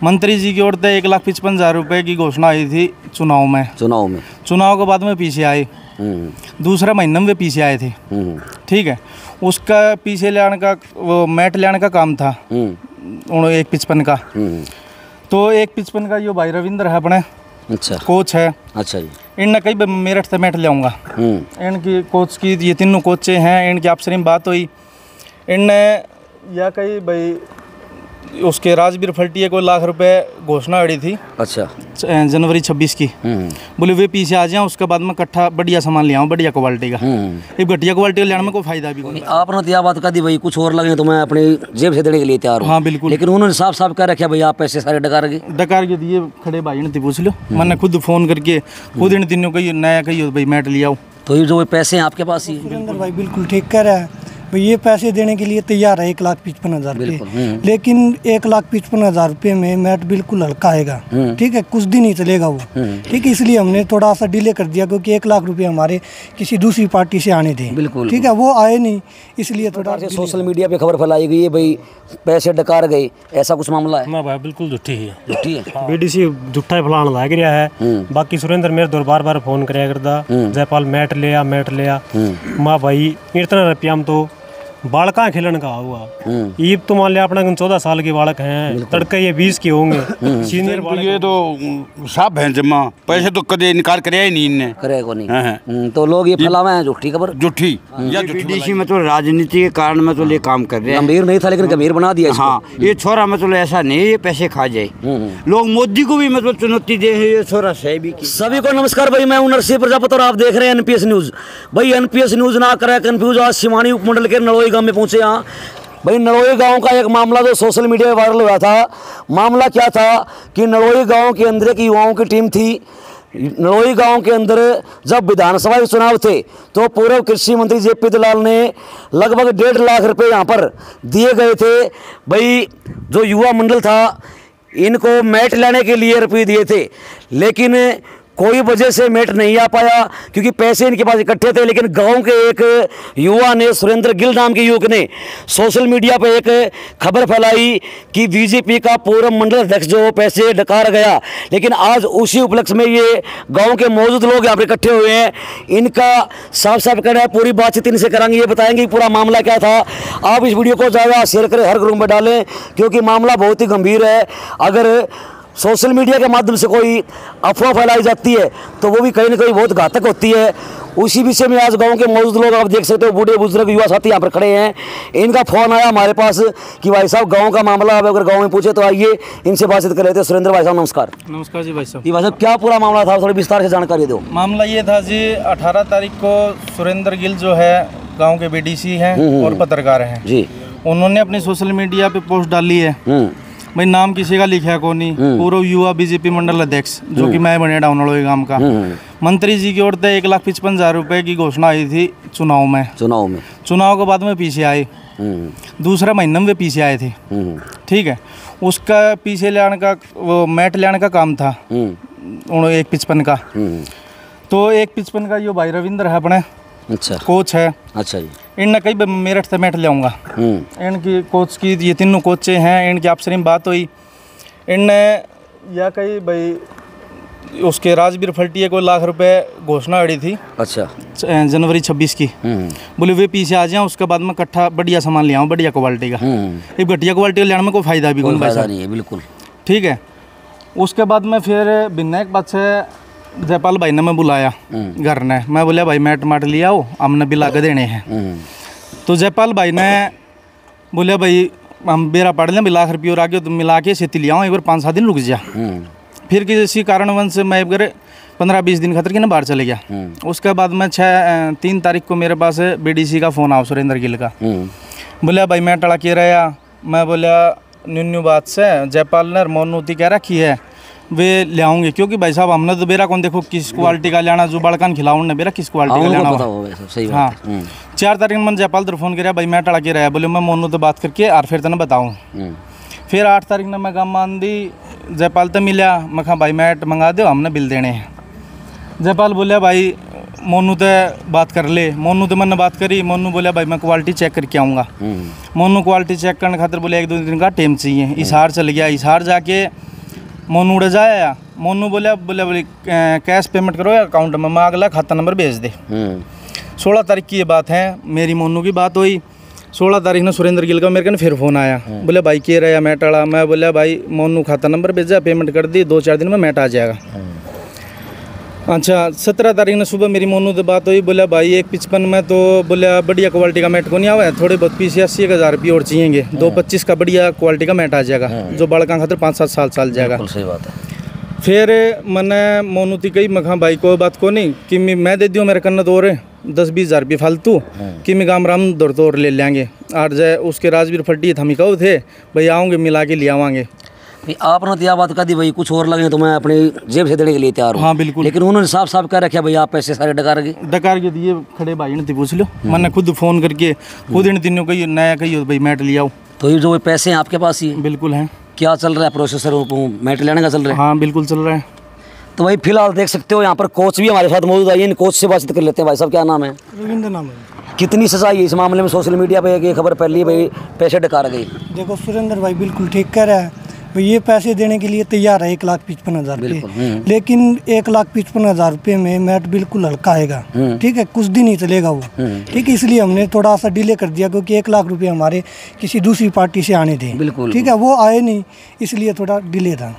मंत्री जी की ओर से 1,55,000 रुपये की घोषणा आई थी चुनाव के बाद में पीछे आए। दूसरा महीने में पीछे आए थे। ठीक है, उसका पीछे लाने का वो मैट लाने का काम था 1,55 का। तो 1,55 का यो भाई रविंद्र है अपने, अच्छा कोच है। अच्छा जी। इनने कई मेरठ से मैट लाऊंगा। इनकी कोच की ये तीनों कोचे हैं, इनकी आपस में बात हुई। इनने या कही भाई उसके राजवीर फल्टिया को लाख रुपए घोषणा अड़ी थी। अच्छा, जनवरी 26 की। बोले वे पीछे आ जाए, उसके बाद में इकट्ठा बढ़िया सामान ले आऊँ, बढ़िया क्वालिटी का। एक घटिया क्वालिटी का लेने में कोई फायदा भी नहीं। आपने तो यह बात कह दी भाई कुछ और लगे तो मैं अपनी जेब से देने के लिए तैयार हूँ। हाँ बिल्कुल, लेकिन उन्होंने साफ साफ कह रखा भाई आप पैसे सारे डकार के दिए। खड़े भाई ने पूछ लो, मैंने खुद फोन करके खुद इन तीनों को नया कही भाई मैट ले आओ। तो ये जो पैसे हैं आपके पास ही? सुरेंद्र भाई बिल्कुल ठीक कह रहा है भाई, ये पैसे देने के लिए तैयार है 1,55,000 रुपये। लेकिन 1,55,000 रुपये में मैट बिल्कुल हल्का आएगा। ठीक है, कुछ दिन ही चलेगा वो। ठीक है, इसलिए हमने थोड़ा सा डिले कर दिया क्योंकि 1,00,000 रुपये हमारे किसी दूसरी पार्टी से आने थे। बिल्कुल ठीक है, वो आए नहीं, इसलिए थोड़ा सोशल मीडिया पे खबर फैलाई गई है भाई पैसे डकार गए, ऐसा कुछ मामला है? ना भाई बिल्कुल झूठी है। झूठी है, बीडीसी झूठा फलान लाग रहा है। बाकी सुरेंद्र मेरे दो बार फोन कराया करता, जयपाल मैट लिया माँ भाई इतना रुपया हम तो बालका खेलन का हुआ। ये तो मान लिया अपना 14 साल के बालक हैं, तड़के ये 20 के होंगे सीनियर बालक। ये तो साफ है जमा, पैसे तो कदे इनकार करे ही नहीं इनने, करेगा नहीं। तो लोग ये फैलावे हैं झूठी खबर, झूठी या बीडीसी में तो राजनीति के कारण में तो ये काम कर रहे हैं। गंभीर नहीं था लेकिन गंभीर बना दिया। हाँ, ये छोरा मतलब ऐसा नहीं ये पैसे खा जाए। लोग मोदी को भी मतलब चुनौती दे, ये छोरा सही भी। सभी को नमस्कार भाई, मैं हूं नरसिंह प्रजापति और आप देख रहे हैं एनपीएस न्यूज। भाई एनपीएस न्यूज ना करे कंफ्यूज। आज सिवानी उपमंडल के नड़ोई गांव में पहुंचे। यहाँ भाई नड़ोई गांव का एक मामला जो सोशल मीडिया में वायरल हुआ था। मामला क्या था कि नड़ोई गांव के अंदर की युवाओं की टीम थी। नड़ोई गांव के अंदर जब विधानसभा के चुनाव थे तो पूर्व कृषि मंत्री जेपी दलाल ने लगभग 1.5 लाख रुपए यहाँ पर दिए गए थे। भाई जो युवा मंडल था इनको मैट लाने के लिए रुपये दिए थे, लेकिन कोई वजह से मैट नहीं आ पाया क्योंकि पैसे इनके पास इकट्ठे थे। लेकिन गांव के एक युवा ने, सुरेंद्र गिल नाम के युवक ने सोशल मीडिया पर एक खबर फैलाई कि बीजेपी का पूर्व मंडल अध्यक्ष जो पैसे डकार गया। लेकिन आज उसी उपलक्ष्य में ये गांव के मौजूद लोग यहाँ पर इकट्ठे हुए हैं। इनका साफ साफ कहना है, पूरी बातचीत इनसे कराएंगे, ये बताएंगे पूरा मामला क्या था। आप इस वीडियो को ज़्यादा शेयर करें, हर ग्रुप में डालें क्योंकि मामला बहुत ही गंभीर है। अगर सोशल मीडिया के माध्यम से कोई अफवाह फैलाई जाती है तो वो भी कहीं ना कहीं बहुत घातक होती है। उसी विषय में आज गांव के मौजूद लोग आप देख सकते हो, बूढ़े बुजुर्ग युवा साथी यहाँ पर खड़े हैं। इनका फोन आया हमारे पास कि भाई साहब गांव का मामला, अब अगर गांव में पूछे तो आइए इनसे बातचीत कर लेते हैं। सुरेंद्र भाई साहब नमस्कार। नमस्कार जी भाई साहब। भाई साहब क्या पूरा मामला था, थोड़ी विस्तार से जानकारी दो। मामला ये था जी, 18 तारीख को सुरेंद्र गिल जो है गाँव के बीडीसी हैं और पत्रकार हैं जी, उन्होंने अपनी सोशल मीडिया पे पोस्ट डाली है। भाई नाम किसी का लिखा को नहीं, पूर्व युवा बीजेपी मंडल अध्यक्ष जो कि मैं बने नड़ोई गांव का। मंत्री जी की ओर से 1,55,000 रुपये की घोषणा आई थी चुनाव के बाद में पीछे आए। दूसरा महीने में पीछे आए थे। ठीक है, उसका पीछे लाने का वो मैट लाने का काम था 1,55 का। तो 1,55 का यो भाई रविंद्र है अपने, अच्छा कोच है। अच्छा जी। इनने कई मेरठ से मैट लाऊंगा। इनकी कोच की ये तीनों कोचे हैं, इनकी आपस में बात हुई। इनने या कही भाई उसके राजवीर फल्टिया को लाख रुपए घोषणा अड़ी थी। अच्छा, जनवरी 26 की। बोले वे पीछे आ जाए, उसके बाद में इकट्ठा बढ़िया सामान ले आऊँ, बढ़िया क्वालिटी का। एक घटिया क्वालिटी का लेने में कोई फायदा भी नहीं है। बिल्कुल ठीक है। उसके बाद में फिर बिना एक बात से जयपाल भाई ने मैं बुलाया घर ने। मैं बोलिया भाई मैट माट लिया आओ, हमने बिल आगे देने हैं। तो जयपाल भाई ने बोलिया भाई हम बेरा पढ़ लें, 1 लाख रुपये और आगे तो मिला के सेती लिया एक बार 5-7 दिन रुक जा। फिर किसी कारणवश मैं एक बार 15-20 दिन खतर के ना बाहर चले गया। उसके बाद में 3 तारीख को मेरे पास बीडीसी का फ़ोन आया सुरेंद्र गिल का। बोलिया भाई मैं टड़ा के रहा। मैं बोलिया न्यू बात से जयपाल ने मोनूती कह रखी है वे ले आऊँगे, क्योंकि भाई साहब हमने तो बेरा कौन देखो किस क्वालिटी का लेना, जो बड़कान खिलाऊँ ने बेरा किस क्वालिटी का लेना हो। हाँ, 4 तारीख में जयपाल तो फ़ोन किया भाई मैं टड़ा के रहा। बोले मैं मोनू तो बात करके और फिर तेने बताऊँ। फिर 8 तारीख ने मैं गाँव मान दी, जयपाल तो मिला। मैं कहा भाई मैट मंगा दो, हमने बिल देने हैं। जयपाल बोलिया भाई मोनू तो बात कर ले। मोनू तो मैंने बात करी। मोनू बोलिया भाई मैं क्वालिटी चेक करके आऊँगा। मोनू क्वालिटी चेक करने खातिर बोले 1-2 दिन का टाइम चाहिए। इशार चल गया। इशार जाके मोनू उड़े जाया, मोनू बोले बोले कैश पेमेंट करो या अकाउंट में, मैं अगला खाता नंबर भेज दे। 16 तारीख की ये बात है, मेरी मोनू की बात हुई। 16 तारीख ने सुरेंद्र गिल का मेरे को फिर फ़ोन आया, बोले भाई के रहा मैट वाला। मैं बोला भाई मोनू खाता नंबर भेजा, पेमेंट कर दी, 2-4 दिन में मैट आ जाएगा। अच्छा 17 तारीख ने सुबह मेरी मोनू से बात हुई, बोला भाई 155 में तो बोला बढ़िया क्वालिटी का मैट को नहीं आवा है, थोड़े बहुत पीस 80,000 रुपये और चाहिएंगे, 225 का बढ़िया क्वालिटी का मैट आ जाएगा जो बालका खातर 5-7 साल चल जाएगा। सही बात है। फिर मैंने मोनू थी कही, मैं कहा भाई कोई बात को नहीं कि मैं दे दूँ मेरे कन्ना तो और 10-20 हज़ार रुपये फालतू कि मैं गाम राम दौड़ तोड़ ले लेंगे। और जाए उसके राजवीर फट्टी थमी कहो थे भाई आऊँगे मिला के ले आवांगे। आपने तो यह बात कह दी भाई कुछ और लगे तो मैं अपनी जेब से देने के लिए तैयार हूँ। हाँ बिल्कुल। लेकिन उन्होंने साफ साफ कह रखा भाई आप पैसे सारे डकार के दिए खड़े भाई ने पूछ लो, मैंने खुद फ़ोन करके खुद इन तीनों कही नया कही भाई मैट ले आओ। तो ये जो पैसे हैं आपके पास ही बिल्कुल हैं। क्या चल रहा है प्रोसेसर मैट लेने का चल रहा है? हाँ बिल्कुल चल रहा है। तो भाई फिलहाल देख सकते हो यहाँ पर कोच भी हमारे साथ मौजूद है, इन कोच से बातचीत कर लेते हैं। भाई साहब क्या नाम है? रविंद्र नाम है। कितनी सच्चाई है इस मामले में? सोशल मीडिया पे एक खबर फैली भाई पैसे डकार गई। देखो सुरेंद्र भाई बिल्कुल ठीक कह रहा है भाई, ये पैसे देने के लिए तैयार है 1,55,000 रुपये, लेकिन 1,55,000 रुपये में मैट बिल्कुल हल्का आएगा। ठीक है, कुछ दिन ही चलेगा वो। ठीक है, इसलिए हमने थोड़ा सा डिले कर दिया क्योंकि 1 लाख रुपये हमारे किसी दूसरी पार्टी से आने थे। बिल्कुल। ठीक है, वो आए नहीं इसलिए थोड़ा डिले था।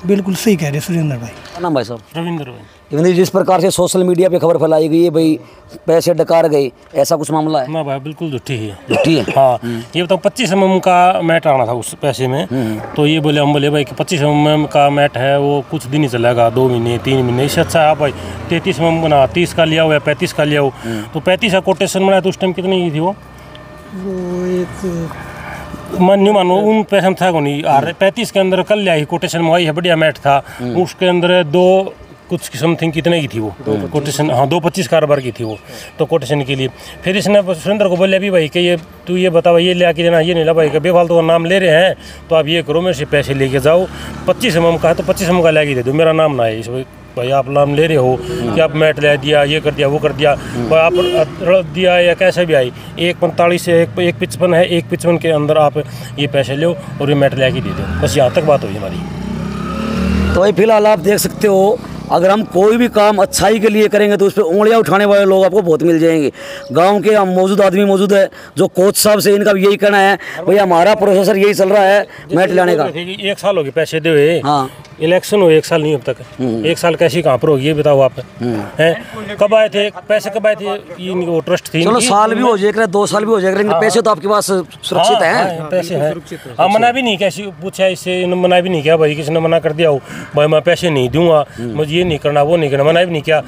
बिल्कुल सही कह रहे सुरेंद्र भाई। क्या नाम भाई साहब? रविंद्र भाई। जिस प्रकार से सोशल मीडिया पे खबर फैलाई गई है भाई पैसे डकार गए, ऐसा कुछ मामला है? ना भाई बिल्कुल झूठी है। झूठी है? हाँ, ये बताओ 25 mm का मैट आना था उस पैसे में, तो ये बोले हम बोले भाई कि 25 mm का मैट है वो कुछ दिन ही चलेगा, 2 महीने 3 महीने, इससे अच्छा आप भाई 33 mm बना 30 का लिया हो या 35 का लिया हो। तो 35 का कोटेशन बनाया तो उस टाइम कितनी की थी वो नहीं मानो उन पैसे में था को नहीं। 35 के अंदर कल लिया ही कोटेशन में आई है, बढ़िया मैट था, उसके अंदर 2 कुछ समथिंग कितने की थी वो कोटेशन। हाँ 225 कारोबार की थी वो, तो कोटेशन के लिए फिर इसने सुरेंद्र को बोले अभी भाई कि ये तू ये बता भाई ये ले आके देना, ये नहीं ला भाई बेफालतू का नाम ले रहे हैं, तो आप ये करो मेरे से पैसे लेके जाओ। 25 mm का है तो 25 mm का ले के दे दो, मेरा नाम ना है इस भाई आप नाम ले रहे हो कि आप मैट ले दिया, ये कर दिया, वो कर दिया, भाई आप रख दिया या कैसे भी आई। 145 से 155 है, 155 के अंदर आप ये पैसे लो और ये मैट ले के दे दो, बस यहाँ तक बात हुई हमारी। तो भाई फिलहाल आप देख सकते हो अगर हम कोई भी काम अच्छाई के लिए करेंगे तो उस पर उंगलियां उठाने वाले लोग आपको बहुत मिल जाएंगे। गांव के हम मौजूद आदमी मौजूद है जो कोच साहब से इनका भी यही कहना है भाई हमारा प्रोसेसर यही चल रहा है मैट लाने का। 1 साल हो गए पैसे दे हुए। हाँ इलेक्शन हो 1 साल नहीं अब तक। 1 साल कैसी कहाँ पर होगी ये बताओ आप हैं? कब आए थे पैसे, कब आए थे? ये ट्रस्ट थी। चलो साल भी हो जाएगा 2 साल भी हो जाएगा, लेकिन पैसे तो आपके पास सुरक्षित हैं। पैसे हैं। हाँ मना भी नहीं कैसी पूछा इससे, मना भी नहीं किया भाई, किसी ने मना कर दिया हो भाई मैं पैसे नहीं दूंगा, मुझे ये नहीं करना वो नहीं करना, मना भी नहीं किया।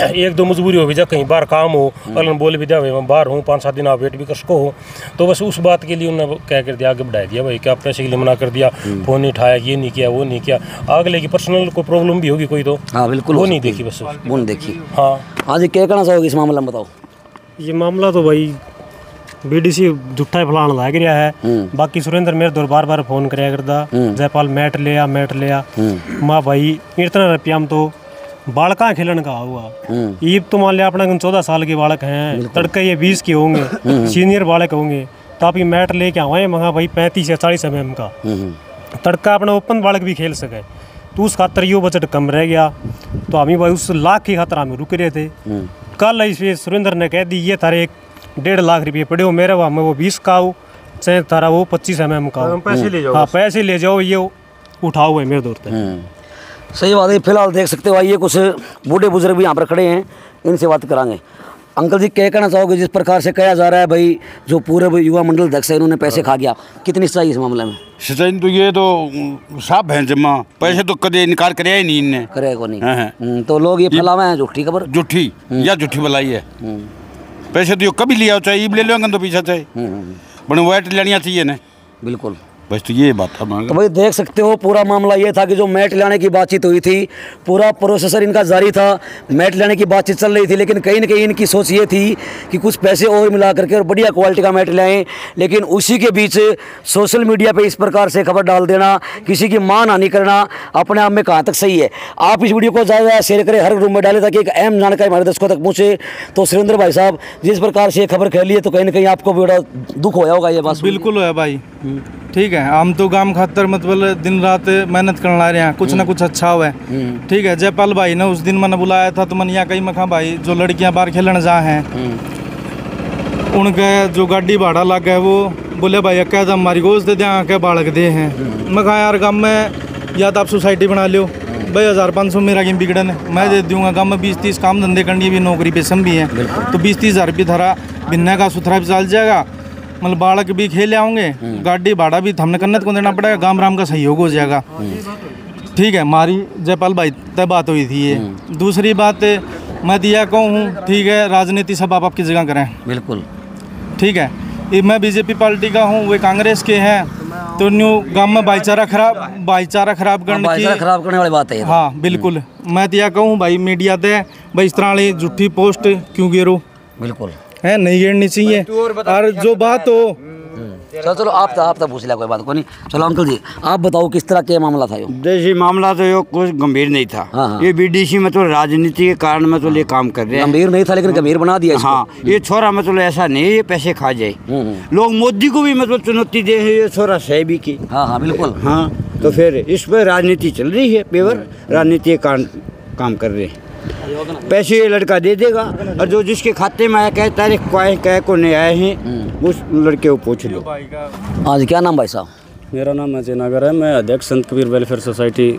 1-2 मजबूरी हो भी जा कहीं बाहर काम हो, अगर बोल भी दिया भाई मैं बाहर हूँ 5-7 दिन आप वेट भी कर सको हो, तो बस उस बात के लिए उन्होंने कह कर दिया आगे बढ़ा दिया भाई क्या पैसे के लिए मना कर दिया, फ़ोन नहीं उठाया, ये नहीं किया वो नहीं किया। अगले की पर्सनल कोई प्रॉब्लम भी होगी कोई तो हाँ बिल्कुल वो नहीं देखी, बस वो नहीं देखी। हाँ हाँ जी क्या कहना चाहोगे इस मामले में बताओ? ये मामला तो भाई बीडीसी झूठा फलान लाग रहा है। बाकी सुरेंद्र मेरे दौर बार बार फोन कराया करता जयपाल मैट लिया माँ भाई इतना रुपया में तो बालका खेलन का हुआ। ईब तो मान लिया अपना 14 साल के बालक हैं, तड़के ये 20 के होंगे, सीनियर बालक होंगे, तो आप ये मैट लेके आए मंगा भाई 35 या 40 mm का, तड़का अपना ओपन बालक भी खेल सके, तो उस खातर यो बजट कम रह गया, तो हम भाई उस लाख की खातर हमें रुक रहे थे। कल इस सुरेंद्र ने कह दी ये थारे 1.5 लाख रुपये पड़े हो, मेरे वहाँ में वो 20 का हो चाहे थारा वो 25 mm का हो, पैसे ले जाओ। हाँ पैसे ले जाओ, ये उठाओ है मेरे दौर तक। सही बात है। फिलहाल देख सकते हो आइए कुछ बूढ़े बुजुर्ग भी यहाँ पर खड़े हैं, इनसे बात कराएंगे। अंकल जी क्या कहना चाहोगे जिस प्रकार से कहा जा रहा है भाई जो पूरे युवा मंडल अध्यक्ष है इन्होंने पैसे खा गया, कितनी सच्चाई इस मामले में? सच्चाई तो ये तो साफ है जमा, पैसे तो कदे इनकार कराया ही नहीं इनने, करेगा नहीं। तो लोग ये फैलावे हैं झूठी खबर, झूठी या झूठी बुलाई है। पैसे तो कभी लिया हो चाहे ईब ले लो तो पीछा चाहे बड़े वाइट लेनिया चाहिए ना। बिल्कुल बस तो ये बात था। तो भाई देख सकते हो पूरा मामला ये था कि जो मैट लाने की बातचीत हुई थी, पूरा प्रोसेसर इनका जारी था, मैट लाने की बातचीत चल रही थी, लेकिन कहीं न कहीं इनकी सोच ये थी कि कुछ पैसे और मिला करके और बढ़िया क्वालिटी का मैट लाएं, लेकिन उसी के बीच सोशल मीडिया पे इस प्रकार से खबर डाल देना, किसी की मान हानि करना अपने आप में कहाँ तक सही है। आप इस वीडियो को ज़्यादा शेयर करें, हर ग्रुप में डालें ताकि एक अहम जानकारी हमारे दर्शकों तक पहुँचे। तो सुरेंद्र भाई साहब जिस प्रकार से खबर फैली है तो कहीं ना कहीं आपको भी बड़ा दुख होया होगा ये बात? बिल्कुल है भाई, ठीक है। है, हम तो काम खातर मतलब दिन रात मेहनत करने ला रहे हैं, कुछ ना कुछ अच्छा हुआ है। ठीक है, जयपाल भाई ने उस दिन मैंने बुलाया था तो मैंने यहाँ कहीं मखा भाई जो लड़कियाँ बाहर खेलने जा हैं उनके जो गाड़ी भाड़ा लग है वो बोले भाई कह दम हमारी गोश्त दे दें के बालक दे हैं। मैं कहा यार गाँव में या तो आप सोसाइटी बना लो भाई, 1500 मेरा गेम बिगड़न मैं दे दूंगा। गाँव में 20-30 काम धंधे करनी भी, नौकरी पेशम भी है, तो 20-30 हज़ार रुपये धरा भिन्ना का सुथरा भी चल जाएगा, मतलब बालक भी खेले आओगे, गाड़ी भाड़ा भी हमने कन्नत को देना पड़ेगा, गाँव राम का सहयोग हो जाएगा। ठीक है, हमारी जयपाल भाई तय बात हुई थी ये। दूसरी बात मैं दिया कहूँ, ठीक है, राजनीति सब आप आपकी जगह करें, बिल्कुल ठीक है। ये मैं बीजेपी पार्टी का हूँ, वे कांग्रेस के हैं, तो न्यू गाँव में भाईचारा खराब करने वाली बात है। हाँ बिल्कुल, मैं दिया कहूँ भाई मीडिया दे भाई इस तरह वाली झूठी पोस्ट क्यों गिरो, बिल्कुल है नहीं गिरनी चाहिए। और जो बात हो चलो आप तो पूछ लिया, कोई बात को नहीं। चलो अंकल जी आप बताओ किस तरह के मामला था यो? जैसे मामला तो यो कुछ गंभीर नहीं था। हाँ। ये बीडीसी में तो राजनीति के कारण में तो ये काम कर रहे हैं। गंभीर नहीं था लेकिन गंभीर बना दिया इसको। हाँ, ये छोरा मतलब ऐसा नहीं ये पैसे खा जाए। लोग मोदी को भी मतलब चुनौती दे हैं, ये छोरा सही भी की। हाँ बिल्कुल। हाँ, तो फिर इस पर राजनीति चल रही है, पेवर राजनीति के कारण काम कर रहे हैं। पैसे ये लड़का दे देगा, और जो जिसके खाते में आया कहे तारीख कह को नहीं आए हैं उस लड़के को पूछ लो। हाँ जी, क्या नाम भाई साहब? मेरा नाम अजय नागर है, मैं अध्यक्ष संत कबीर वेलफेयर सोसाइटी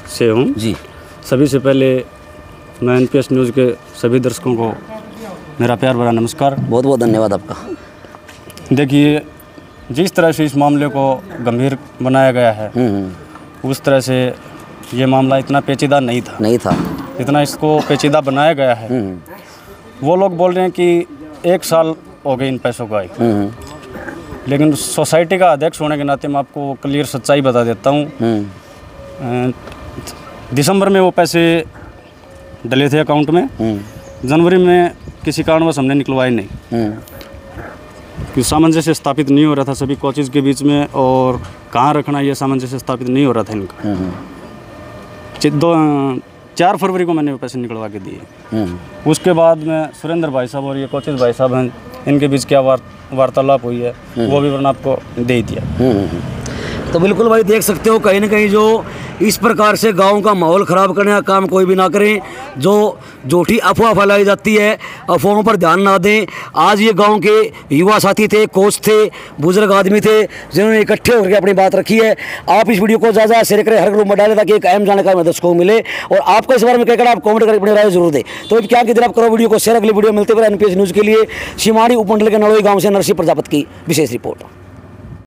से हूँ जी। सभी से पहले मैं NPS न्यूज़ के सभी दर्शकों को मेरा प्यार भरा नमस्कार। बहुत बहुत धन्यवाद आपका। देखिए, जिस तरह से इस मामले को गंभीर बनाया गया है उस तरह से ये मामला इतना पेचीदा नहीं था। इतना इसको पेचीदा बनाया गया है। वो लोग बोल रहे हैं कि 1 साल हो गए इन पैसों को आए, लेकिन सोसाइटी का अध्यक्ष होने के नाते मैं आपको क्लियर सच्चाई बता देता हूँ। दिसंबर में वो पैसे डले थे अकाउंट में, जनवरी में किसी कारणवश हमने निकलवाए नहीं, क्योंकि सामंजस्य स्थापित नहीं हो रहा था सभी कोचेज़ के बीच में, और कहाँ रखना ये सामंजस्य स्थापित नहीं हो रहा था इनका। 4 फरवरी को मैंने वो पैसे निकलवा के दिए। उसके बाद में सुरेंद्र भाई साहब और ये कोचेज़ भाई साहब हैं, इनके बीच क्या वार्तालाप हुई है वो विवरण आपको दे दिया। तो बिल्कुल भाई देख सकते हो, कहीं ना कहीं जो इस प्रकार से गांव का माहौल ख़राब करने का काम कोई भी ना करें। जो झूठी अफवाह फैलाई जाती है, अफवाहों पर ध्यान ना दें। आज ये गांव के युवा साथी थे, कोच थे, बुजुर्ग आदमी थे, जिन्होंने इकट्ठे होकर अपनी बात रखी है। आप इस वीडियो को ज़्यादा शेयर करें, हर ग्रुप में डालें, ताकि एक अहम जानकारी दर्शकों को मिले। और आपको इस बारे में कहकर आप कमेंट करके अपनी राय जरूर दें। तो अब क्या कि आप करो वीडियो को शेयर। अगली वीडियो मिलते हुए NPS न्यूज़ के लिए सिमाड़ी उपमंडल के नड़ोई गाँव से नरसिंह प्रजापति की विशेष रिपोर्ट।